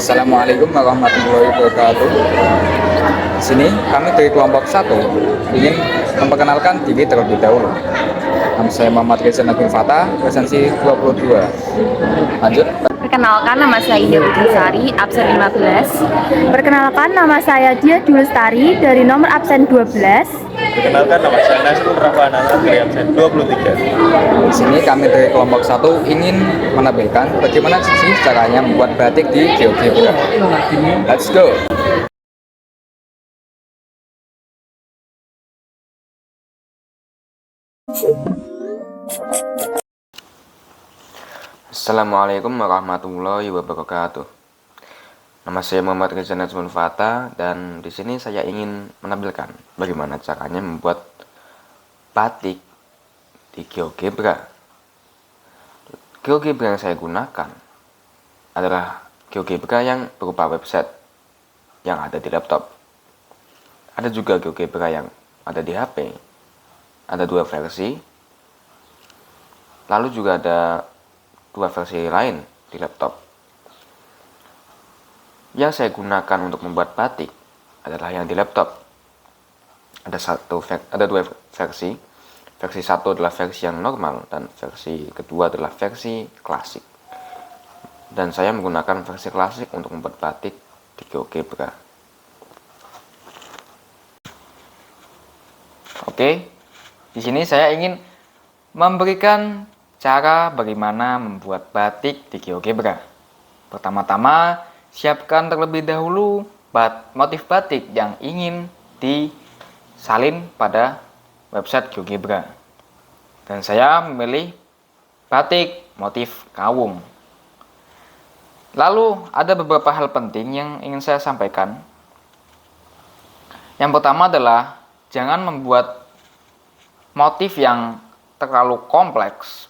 Assalamualaikum warahmatullahi wabarakatuh. Di sini kami dari kelompok 1 ingin memperkenalkan diri terlebih dahulu. Nama saya Muhammad Reza Nabil Fatah, presensi 22. Lanjut. Perkenalkan, nama saya Indah Putrisari, absen 15. Perkenalkan, nama saya Dia Dwi Lestari dari nomor absen 12. Perkenalkan, nama saya Nasrul Rahwanana dari absen 23. Di sini kami dari kelompok 1 ingin menampilkan bagaimana sih caranya membuat batik di GeoGebra. Let's go. Assalamualaikum warahmatullahi wabarakatuh. Nama saya Muhammad Reza Najmul Fatah dan di sini saya ingin menampilkan bagaimana caranya membuat batik di GeoGebra. GeoGebra yang saya gunakan adalah GeoGebra yang berupa website yang ada di laptop. Ada juga GeoGebra yang ada di HP. Ada 2 versi. Lalu juga ada 2 versi lain di laptop. Yang saya gunakan untuk membuat batik adalah yang di laptop. Ada 2 versi. Versi 1 adalah versi yang normal dan versi kedua adalah versi klasik. Dan saya menggunakan versi klasik untuk membuat batik di GeoGebra. Oke, di sini saya ingin memberikan cara bagaimana membuat batik di GeoGebra. Pertama-tama, siapkan terlebih dahulu motif batik yang ingin disalin pada website GeoGebra. Dan saya memilih batik motif kawung. Lalu ada beberapa hal penting yang ingin saya sampaikan. Yang pertama adalah jangan membuat motif yang terlalu kompleks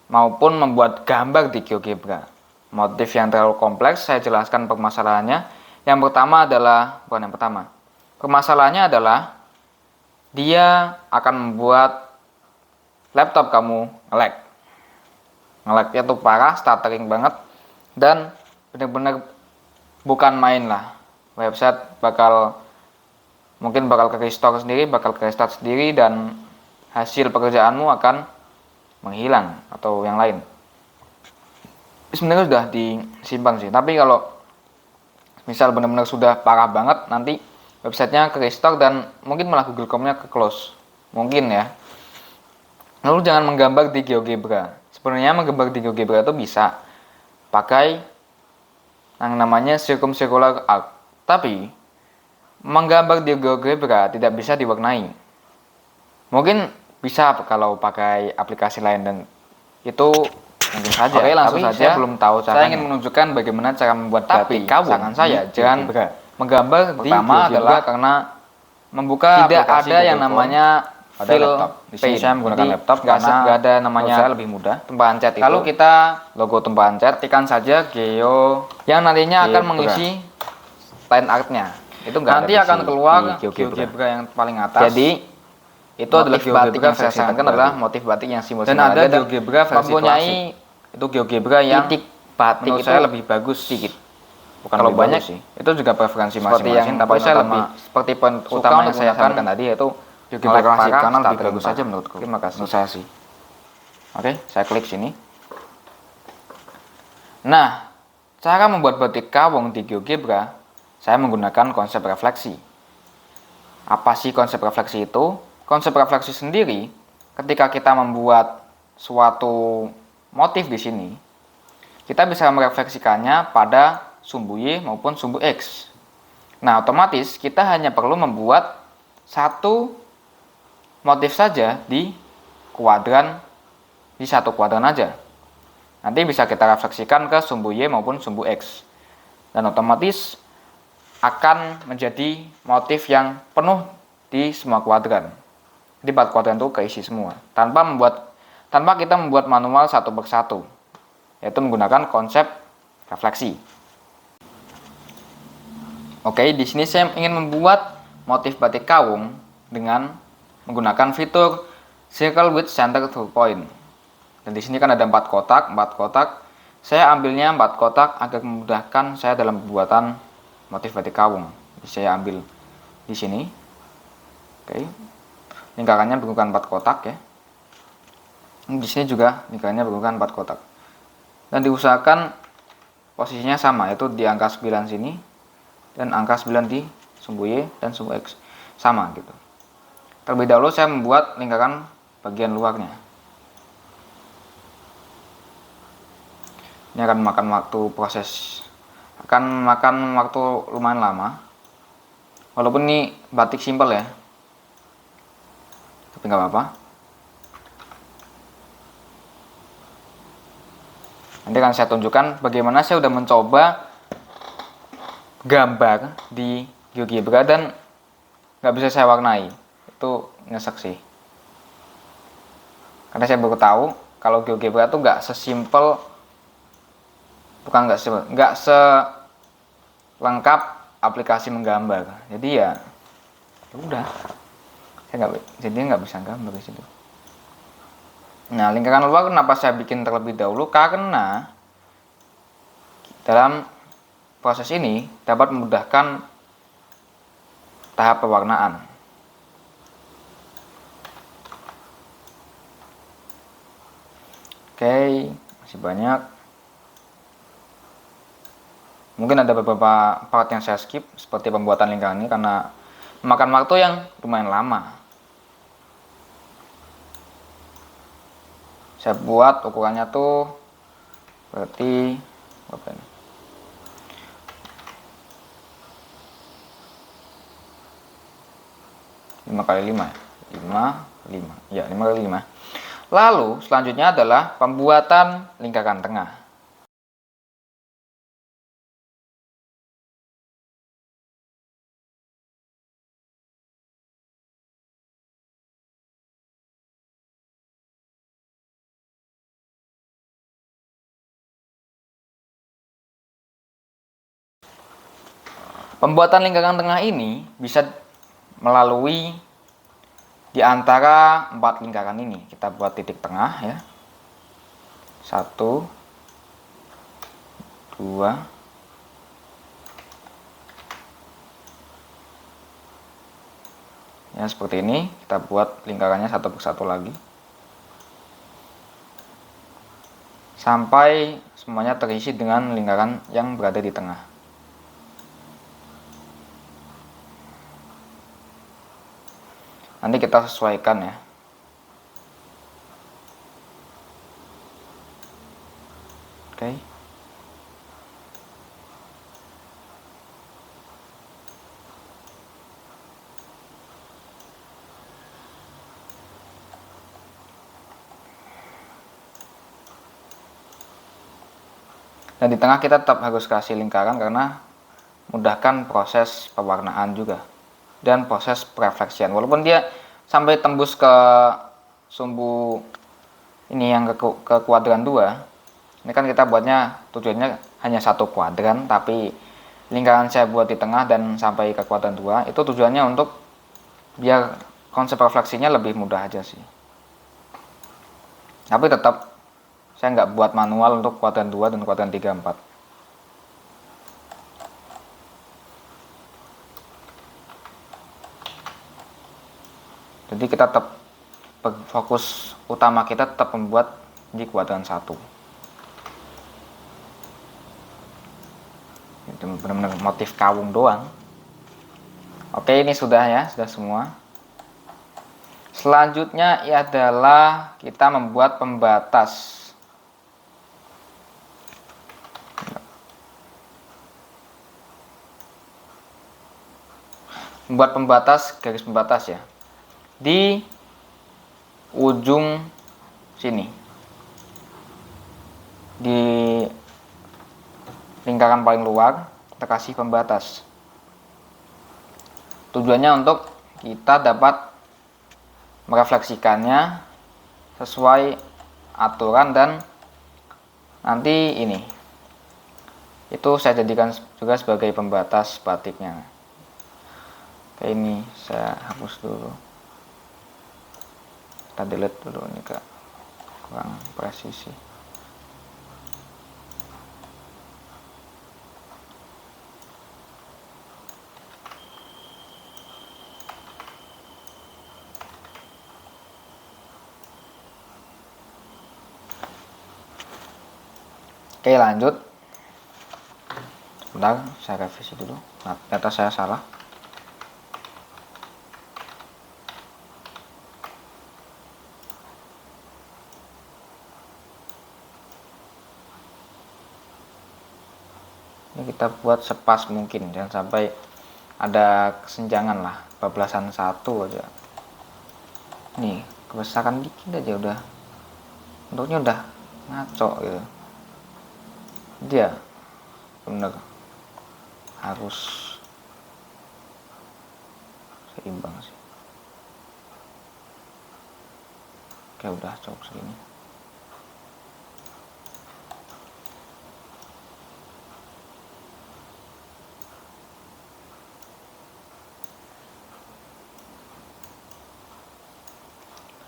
maupun membuat gambar di GeoGebra. Motif yang terlalu kompleks, saya jelaskan permasalahannya. Yang pertama adalah, permasalahannya adalah dia akan membuat laptop kamu nge-lag. Nge-lagnya tuh parah, stuttering banget, dan benar-benar bukan main lah. Website mungkin bakal ke-restore sendiri, bakal ke-restart sendiri, dan hasil pekerjaanmu akan menghilang atau yang lain. Sebenarnya sudah disimpan sih, tapi kalau misal benar-benar sudah parah banget, nanti websitenya ke-restore dan mungkin malah Google Chrome-nya ke-close. Mungkin ya. Lalu jangan menggambar di GeoGebra. Sebenarnya menggambar di GeoGebra itu bisa pakai yang namanya circumcircular arc. Tapi menggambar di GeoGebra tidak bisa diwarnai. Mungkin bisa kalau pakai aplikasi lain dan itu mungkin saja. Oke, langsung saja. Saya belum tahu caranya. Saya ingin menunjukkan bagaimana cara membuat batik. Saran saya jangan menggambar di GeoGebra adalah karena membuka tidak ada yang namanya file page. Saya menggunakan laptop karena nggak ada namanya. Saya lebih mudah. Tempahan cat itu. Lalu kita logo tempahan cat, ketikkan saja Geo yang nantinya akan mengisi line artnya. Itu nanti akan keluar GeoGebra yang paling atas. Jadi itu adalah batik yang saya sarankan adalah motif batik yang simbol dan ada GeoGebra versi mempunyai klasik. Itu GeoGebra yang titik batik menurut saya lebih bagus sedikit. Bukan kalau banyak sih. Itu juga preferensi masing-masing. Tapi saya lebih seperti poin utama yang saya sampaikan tadi yaitu GeoGebra klasik karena lebih bagus saja menurutku. Terima kasih. Menurut saya sih. Oke, saya klik sini. Nah, cara membuat batik kawung di GeoGebra, saya menggunakan konsep refleksi. Apa sih konsep refleksi itu? Konsep refleksi sendiri, ketika kita membuat suatu motif di sini, kita bisa merefleksikannya pada sumbu Y maupun sumbu X. Nah, otomatis kita hanya perlu membuat satu motif saja di satu kuadran aja. Nanti bisa kita refleksikan ke sumbu Y maupun sumbu X. Dan otomatis akan menjadi motif yang penuh di semua kuadran. Di 4 kuadran itu keisi semua tanpa kita membuat manual satu persatu, yaitu menggunakan konsep refleksi. Oke, di sini saya ingin membuat motif batik kawung dengan menggunakan fitur circle with center to point. Dan di sini kan ada 4 kotak. Saya ambilnya 4 kotak agar memudahkan saya dalam pembuatan motif batik kawung. Jadi saya ambil di sini. Oke. Lingkarannya berukuran 4 kotak ya. Di sini juga lingkarannya berukuran 4 kotak. Dan diusahakan posisinya sama, yaitu di angka 9 sini dan angka 9 di sumbu Y dan sumbu X sama gitu. Terlebih dahulu saya membuat lingkaran bagian luarnya. Ini akan makan waktu proses, akan makan waktu lumayan lama. Walaupun ini batik simpel ya, tapi nggak apa-apa. Nanti akan saya tunjukkan bagaimana saya udah mencoba gambar di GeoGebra dan nggak bisa saya warnai. Itu nyesek sih. Karena saya baru tahu kalau GeoGebra itu nggak sesimpel, bukan nggak selengkap aplikasi menggambar. Jadi ya udah, saya nggak bisa gambar di situ. Nah, lingkaran luar kenapa saya bikin terlebih dahulu? Karena dalam proses ini dapat memudahkan tahap pewarnaan. Oke, masih banyak. Mungkin ada beberapa part yang saya skip, seperti pembuatan lingkaran ini karena memakan waktu yang lumayan lama. Saya buat ukurannya tuh berarti berapa ini? 5 kali 5 ya? 5 kali 5. Lalu selanjutnya adalah pembuatan lingkaran tengah. Pembuatan lingkaran tengah ini bisa melalui di antara 4 lingkaran ini. Kita buat titik tengah ya. 1 2 ya, seperti ini. Kita buat lingkarannya satu persatu lagi sampai semuanya terisi dengan lingkaran yang berada di tengah. Nanti kita sesuaikan ya. Oke. Dan di tengah kita tetap harus kasih lingkaran karena mudahkan proses pewarnaan juga dan proses refleksian. Walaupun dia sampai tembus ke sumbu ini yang ke kuadran 2. Ini kan kita buatnya tujuannya hanya 1 kuadran, tapi lingkaran saya buat di tengah dan sampai ke kuadran 2 itu tujuannya untuk biar konsep refleksinya lebih mudah aja sih. Tapi tetap saya nggak buat manual untuk kuadran 2 dan kuadran 3, 4. Jadi kita tetap fokus utama kita tetap membuat di kuadran 1. Itu benar-benar motif kawung doang. Oke, ini sudah ya, sudah semua. Selanjutnya adalah kita membuat pembatas. Membuat pembatas, garis pembatas ya. Di ujung sini. Di lingkaran paling luar kita kasih pembatas. Tujuannya untuk kita dapat merefleksikannya sesuai aturan dan nanti ini itu saya jadikan juga sebagai pembatas batiknya. Oke, ini saya hapus dulu, kita delete dulu, ini kurang presisi. Oke, lanjut. Sebentar, saya revisi dulu. Nah, ternyata saya salah. Ini kita buat sepas mungkin, jangan sampai ada kesenjangan lah, bablasan 1 aja. Nih, kebesaran dikit aja udah, bentuknya udah ngaco gitu. Dia bener harus seimbang sih. Oke, udah cukup segini.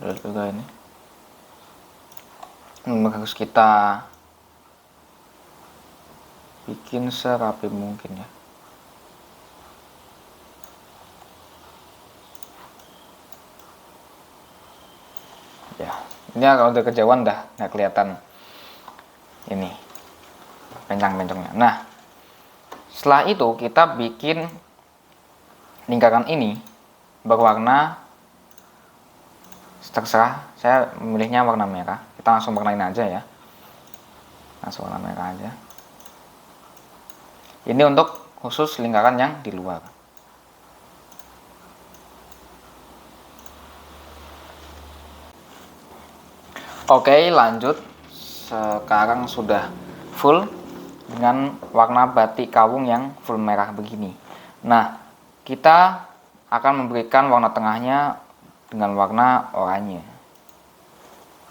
Udah juga ini. Harus kita bikin serapi mungkin ya. Ya, ini kalau udah kejauhan dah nggak kelihatan ini pencang-pencongnya. Nah, setelah itu kita bikin lingkaran ini berwarna, terserah, saya memilihnya warna merah. Kita langsung warnain aja ya, langsung warna merah aja. Ini untuk khusus lingkaran yang di luar. Oke, lanjut. Sekarang sudah full dengan warna batik kawung yang full merah begini. Nah, kita akan memberikan warna tengahnya dengan warna oranye.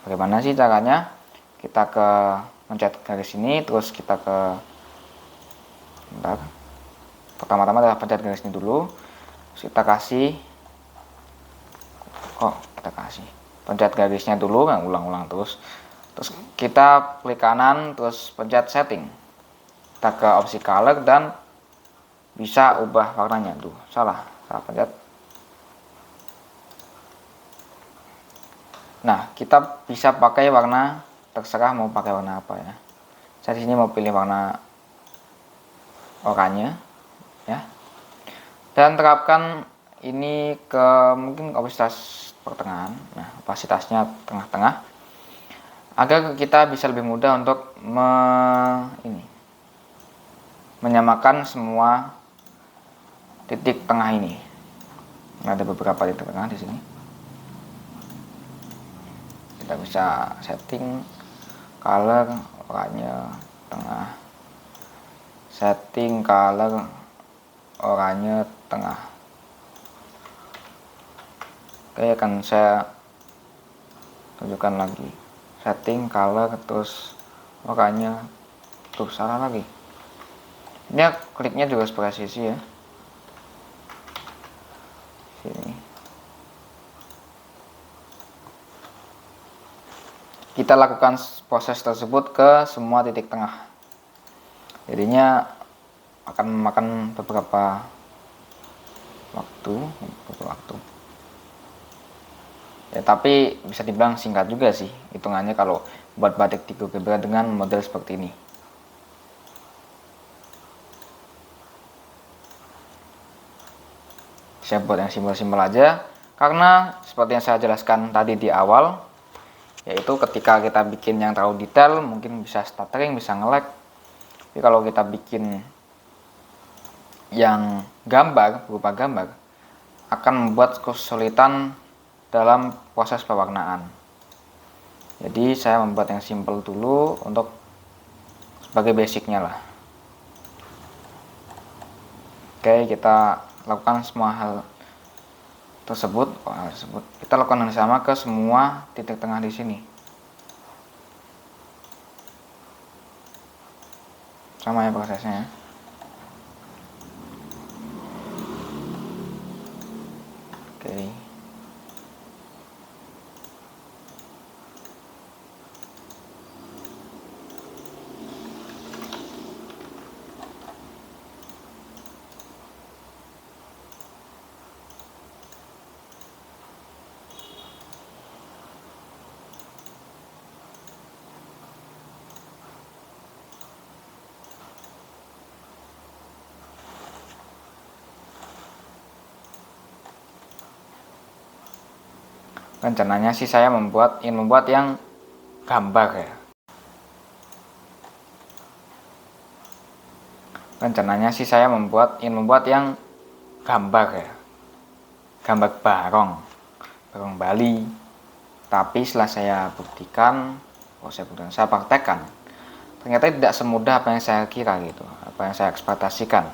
Bagaimana sih caranya? Kita ke mencet garis ini, terus kita ke, bentar, pertama-tama adalah pencet garis ini dulu, terus kita kasih, pencet garisnya dulu, nggak ulang-ulang terus kita klik kanan, terus pencet setting, kita ke opsi color dan bisa ubah warnanya. Tuh, salah pencet. Nah, kita bisa pakai warna, terserah mau pakai warna apa ya. Saya di sini mau pilih warna oranye ya. Dan terapkan ini ke mungkin opasitas pertengahan. Nah, opasitasnya tengah-tengah agar kita bisa lebih mudah untuk menyamakan semua titik tengah ini. Ada beberapa titik tengah di sini. Kita bisa setting color oranye tengah, setting color oranye tengah. Oke, akan saya tunjukkan lagi, setting color terus oranye. Tuh, salah lagi. Ini kliknya juga sebelah sisi ya, sini. Kita lakukan proses tersebut ke semua titik tengah. Jadinya akan memakan beberapa waktu. Ya, tapi bisa dibilang singkat juga sih hitungannya kalau buat batik 3 dengan model seperti ini. Saya buat yang simpel-simpel aja, karena seperti yang saya jelaskan tadi di awal, yaitu ketika kita bikin yang terlalu detail mungkin bisa stuttering, bisa nge-lag. Tapi kalau kita bikin yang gambar, berupa gambar, akan membuat kesulitan dalam proses pewarnaan. Jadi saya membuat yang simple dulu untuk sebagai basicnya lah. Oke, kita lakukan semua hal tersebut. Kita lakukan yang sama ke semua titik tengah di sini. Sama ya prosesnya. Oke. Rencananya sih saya ingin membuat yang gambar ya. Rencananya sih saya ingin membuat yang gambar ya. Gambar barong Bali. Tapi setelah saya buktikan, saya praktekkan, ternyata tidak semudah apa yang saya kira gitu, apa yang saya ekspektasikan.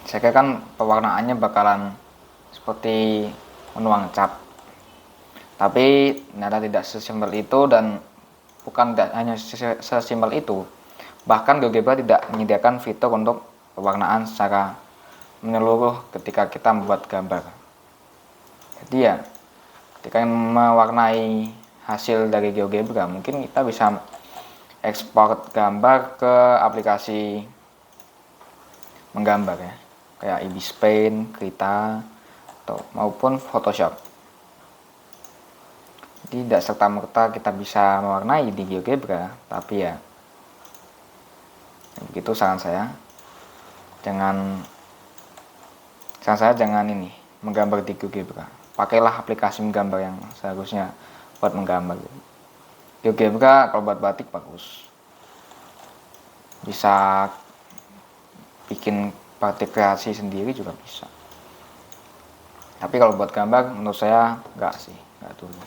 Saya kira kan pewarnaannya bakalan seperti menuang cat, tapi ternyata tidak sesimpel itu, dan bukan tidak hanya sesimpel itu, bahkan GeoGebra tidak menyediakan fitur untuk pewarnaan secara menyeluruh ketika kita membuat gambar. Jadi ya, ketika mewarnai hasil dari GeoGebra, mungkin kita bisa ekspor gambar ke aplikasi menggambar ya, kayak Ibis Paint, Krita, atau maupun Photoshop. Jadi tidak serta-merta kita bisa mewarnai di GeoGebra, tapi ya begitu saran saya. Jangan ini menggambar di GeoGebra. Pakailah aplikasi menggambar yang seharusnya buat menggambar. GeoGebra kalau buat batik bagus, bisa bikin batik kreasi sendiri juga bisa. Tapi kalau buat gambar menurut saya enggak dulu.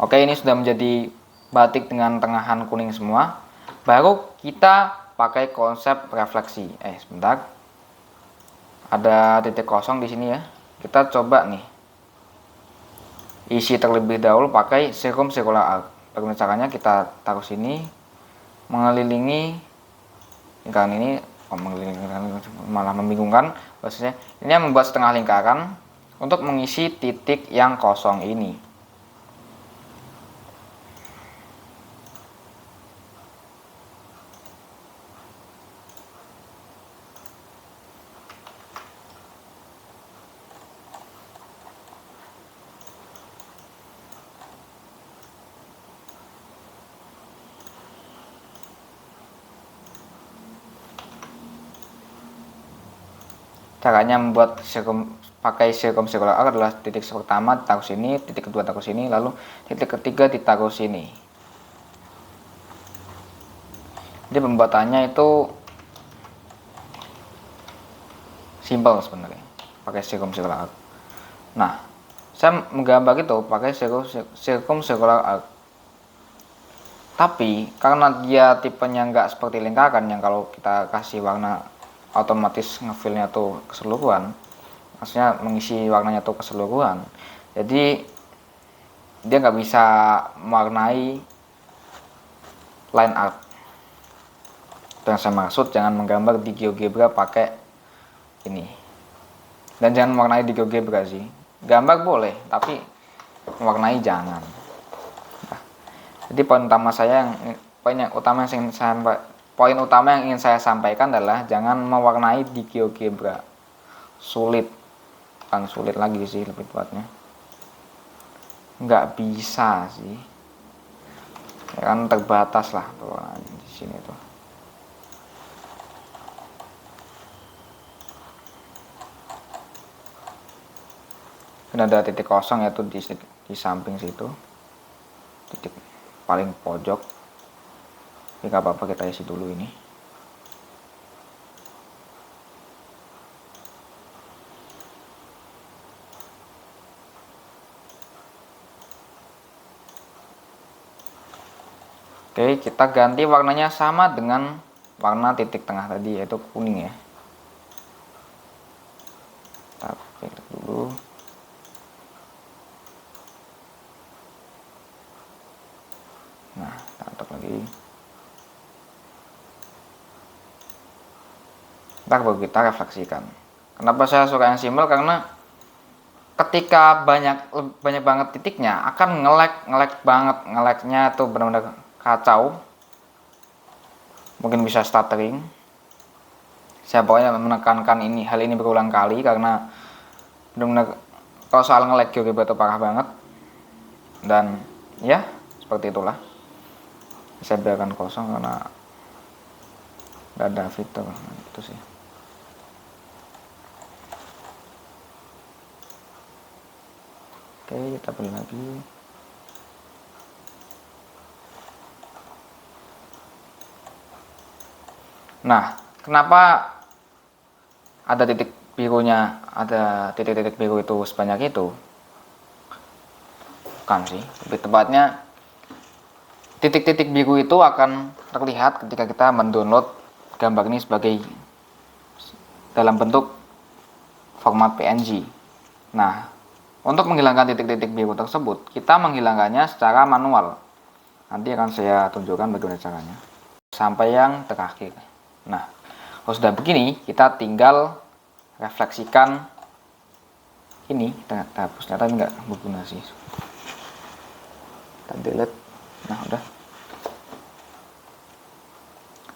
Oke, ini sudah menjadi batik dengan tengahan kuning semua. Baru kita pakai konsep refleksi. Sebentar, ada titik kosong di sini ya. Kita coba nih isi terlebih dahulu pakai circumcircular arc. Bagaimana caranya? Kita taruh sini, mengelilingi lingkaran ini. Malah membingungkan bahwasanya ini membuat setengah lingkaran untuk mengisi titik yang kosong ini. Caranya membuat pakai circumcircular arc adalah titik pertama ditaruh sini, titik kedua taruh sini, lalu titik ketiga ditaruh sini. Jadi pembuatannya itu simple sebenarnya, pakai circumcircular arc. Nah, saya menggambar itu pakai circumcircular arc. Tapi karena dia tipenya nggak seperti lingkaran yang kalau kita kasih warna otomatis ngefillnya tuh keseluruhan, maksudnya mengisi warnanya tuh keseluruhan, jadi dia nggak bisa mewarnai line art. Itu yang saya maksud, jangan menggambar di GeoGebra pakai ini, dan jangan mewarnai di GeoGebra sih. Gambar boleh, tapi mewarnai jangan. Nah, jadi poin utama yang ingin saya sampaikan adalah jangan mewarnai di GeoGebra. Bukan sulit lagi sih, lebih tepatnya nggak bisa sih ya kan, terbatas lah pewarnaan di sini tuh. Dan ada titik kosong yaitu di samping situ, titik paling pojok. Tapi nggak apa-apa, kita isi dulu ini. Oke, kita ganti warnanya sama dengan warna titik tengah tadi, yaitu kuning ya. Kita pilih dulu. Nah, kita atur lagi. Baru kita refleksikan. Kenapa saya suka yang simpel? Karena ketika banyak banget titiknya akan nge-lag banget, nge-lagnya tuh benar-benar kacau, mungkin bisa stuttering. Saya pokoknya menekankan hal ini berulang kali karena benar-benar kalau soal nge-lag GeoGebra itu parah banget. Dan ya seperti itulah, saya biarkan kosong karena gak ada fitur itu sih. Oke, Oke, kita pilih lagi. Nah, kenapa ada titik birunya, ada titik-titik biru itu sebanyak itu? Bukan sih, lebih tepatnya titik-titik biru itu akan terlihat ketika kita mendownload gambar ini sebagai dalam bentuk format PNG. Nah, untuk menghilangkan titik-titik biru tersebut, kita menghilangkannya secara manual. Nanti akan saya tunjukkan bagaimana caranya. Sampai yang terakhir. Nah, kalau sudah begini, kita tinggal refleksikan ini. Kita hapus, ternyata ini nggak berguna sih. Kita delete. Nah, udah.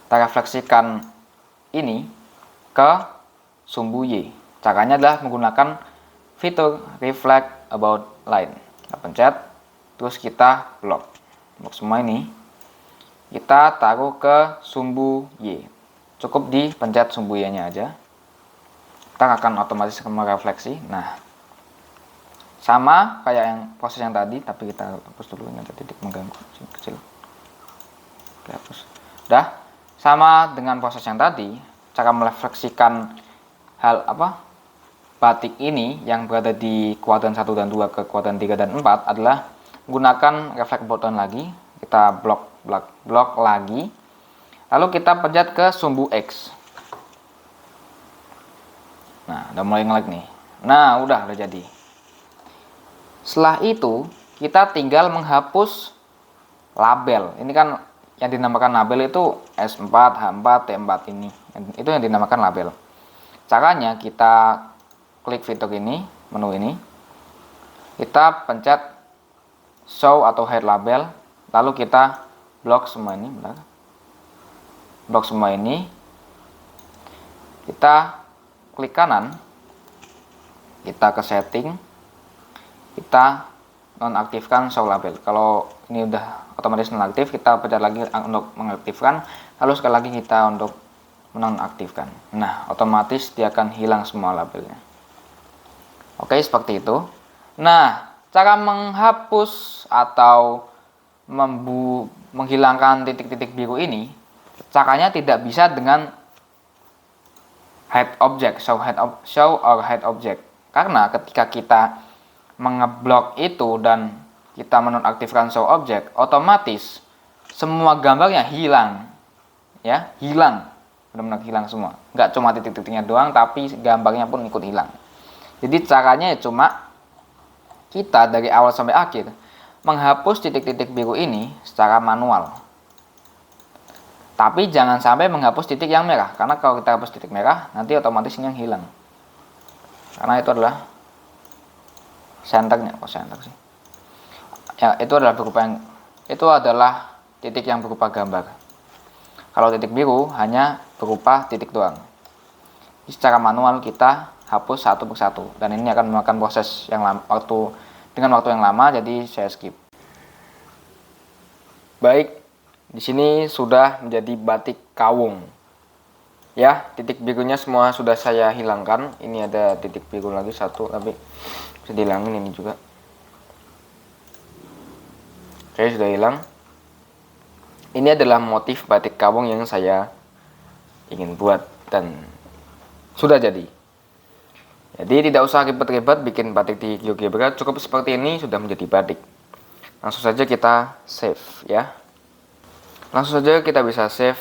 Kita refleksikan ini ke sumbu Y. Caranya adalah menggunakan fitur reflect about line. Kita pencet, terus kita blok semua ini. Kita taruh ke sumbu Y. Cukup dipencet sumbu Y-nya aja. Kita akan otomatis merefleksi. Nah, sama kayak yang proses yang tadi, tapi kita hapus dulu, ini ada titik mengganggu kecil. Oke, hapus. Udah, sama dengan proses yang tadi, cara merefleksikan batik ini yang berada di kuadran 1 dan 2 ke kuadran 3 dan 4 adalah menggunakan reflect button lagi. Kita blok lagi. Lalu kita pencet ke sumbu X. Nah, udah mulai nge-lag nih. Nah, udah jadi. Setelah itu, kita tinggal menghapus label. Ini kan yang dinamakan label itu S4, H4, T4 ini. Itu yang dinamakan label. Caranya kita klik fitur ini, menu ini. Kita pencet show atau hide label. Lalu kita blok semua ini, blok semua ini. Kita klik kanan, kita ke setting, kita nonaktifkan show label. Kalau ini udah otomatis nonaktif, kita pencet lagi untuk mengaktifkan, lalu sekali lagi kita untuk menonaktifkan. Nah, otomatis dia akan hilang semua labelnya. Oke, seperti itu. Nah, cara menghapus atau menghilangkan titik-titik biru ini, caranya tidak bisa dengan hide object, show or hide object. Karena ketika kita mengeblok itu dan kita menonaktifkan show object, otomatis semua gambarnya hilang. Ya, hilang. Benar-benar hilang semua. Nggak cuma titik-titiknya doang, tapi gambarnya pun ikut hilang. Jadi caranya ya cuma kita dari awal sampai akhir menghapus titik-titik biru ini secara manual. Tapi jangan sampai menghapus titik yang merah, karena kalau kita hapus titik merah, nanti otomatis ini yang hilang. Karena itu adalah senternya, kok center sih? Ya, itu adalah titik yang berupa gambar. Kalau titik biru hanya berupa titik doang. Jadi, secara manual kita hapus satu persatu, dan ini akan memakan proses yang dengan waktu yang lama, jadi saya skip. Baik, di sini sudah menjadi batik kawung. Ya, titik birunya semua sudah saya hilangkan. Ini ada titik biru lagi satu, tapi bisa dihilangin ini juga. Oke, sudah hilang. Ini adalah motif batik kawung yang saya ingin buat dan sudah jadi. Jadi tidak usah ribet-ribet bikin batik di GeoGebra, cukup seperti ini sudah menjadi batik. Langsung saja kita save ya. Langsung saja kita bisa save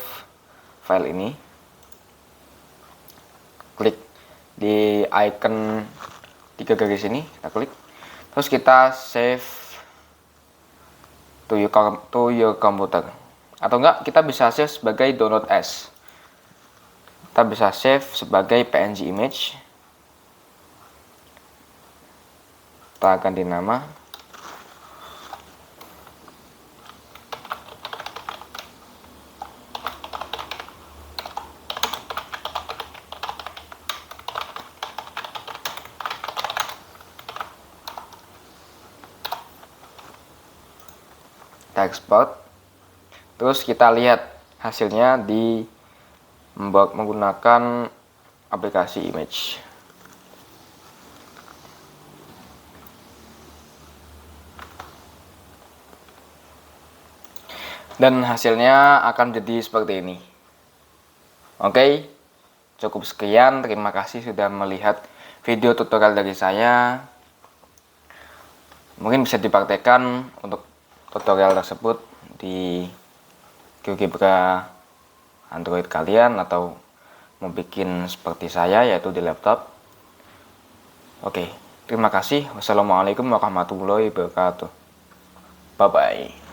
file ini. Klik di icon 3 garis ini, kita klik. Terus kita save to your computer. Atau enggak, kita bisa save sebagai download as. Kita bisa save sebagai PNG image. Kita ganti nama. Kita export. Terus kita lihat hasilnya menggunakan aplikasi image. Dan hasilnya akan jadi seperti ini. Oke, cukup sekian. Terima kasih sudah melihat video tutorial dari saya. Mungkin bisa dipraktekkan untuk tutorial tersebut di GeoGebra Android kalian, atau mau bikin seperti saya yaitu di laptop. Oke, terima kasih. Wassalamualaikum warahmatullahi wabarakatuh. Bye bye.